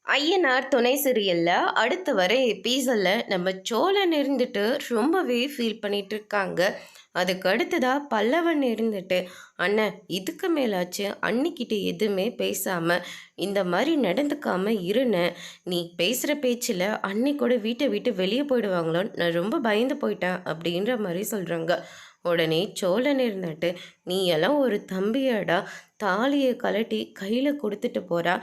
ஐயனார் துணை சீரியல்ல அடுத்து வர எபிசோட்ல நம்ம சோழன் இருந்துட்டு ரொம்பவே ஃபீல் பண்ணிட்டு இருக்காங்க. அதுக்கு அடுத்ததா பல்லவன் இருந்துட்டு, அண்ணன் இதுக்கு மேலாச்சு அன்னிக்கிட்ட எதுவுமே பேசாம இந்த மாதிரி நடந்துக்காம இருன, நீ பேசுகிற பேச்சில் அன்னி கூட வீட்டை விட்டு வெளியே போயிடுவாங்களோன்னு நான் ரொம்ப பயந்து போயிட்டேன் அப்படின்ற மாதிரி சொல்கிறாங்க. உடனே சோழன் இருந்துட்டு, நீ எல்லாம் ஒரு தம்பியாடா, தாலியை கலட்டி கையில் கொடுத்துட்டு போகிறா,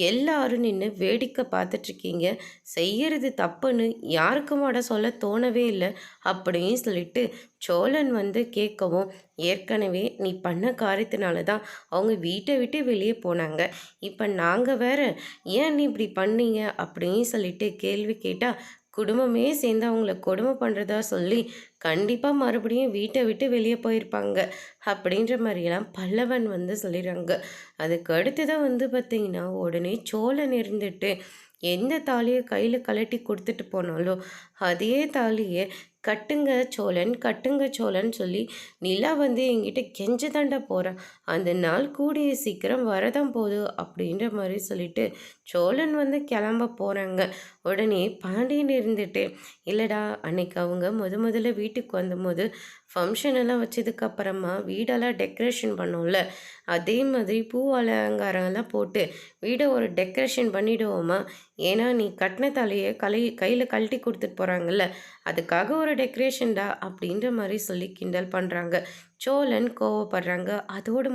எல்லாரும் நின்று வேடிக்கை பார்த்துட்ருக்கீங்க, செய்யறது தப்புன்னு யாருக்குமாட சொல்ல தோணவே இல்லை அப்படின்னு சொல்லிட்டு சோழன் வந்து கேட்கவும், ஏற்கனவே நீ பண்ண காரியத்தினால தான் அவங்க வீட்டை விட்டு வெளியே போனாங்க, இப்போ நாங்கள் வேற ஏன் நீ இப்படி பண்ணீங்க அப்படின்னு சொல்லிட்டு கேள்வி கேட்டால், குடும்பமே சேர்ந்து அவங்கள கொடுமை பண்ணுறதா சொல்லி கண்டிப்பாக மறுபடியும் வீட்டை விட்டு வெளியே போயிருப்பாங்க அப்படின்ற மாதிரியெல்லாம் பல்லவன் வந்து சொல்லிடுறாங்க. அதுக்கு அடுத்ததான் வந்து பார்த்திங்கன்னா உடனே சோழன் இருந்துட்டு, எந்த தாலியை கையில் கழட்டி கொடுத்துட்டு போனாலோ அதே தாலியை கட்டுங்க சோழன் கட்டுங்க சோழன் சொல்லி நிலா வந்து என்கிட்ட கெஞ்ச தாண்டா போகிறான், அந்த நாள் கூடிய சீக்கிரம் வரதான் போகுது அப்படின்ற மாதிரி சொல்லிட்டு சோழன் வந்து கிளம்ப போகிறாங்க. உடனே பாண்டியன் இருந்துட்டு, இல்லைடா அன்னைக்கு அவங்க முதல்ல வீட்டுக்கு வந்தபோது ஃபங்க்ஷன் எல்லாம் வச்சதுக்கப்புறமா வீடெல்லாம் டெக்கரேஷன் பண்ணோம்ல, அதே மாதிரி பூ அலங்காரம்லாம் போட்டு வீடை ஒரு டெக்கரேஷன் பண்ணிவிடுவோமா, ஏன்னா நீ கட்டின தலையை கையில் கழட்டி கொடுத்துட்டு போகிறாங்கல்ல, அதுக்காக ஒரு டெக்கரேஷன்டா அப்படின்ற மாதிரி சொல்லி கிண்டல் பண்ணுறாங்க. சோழன் கோவப்படுறாங்க. அதோடு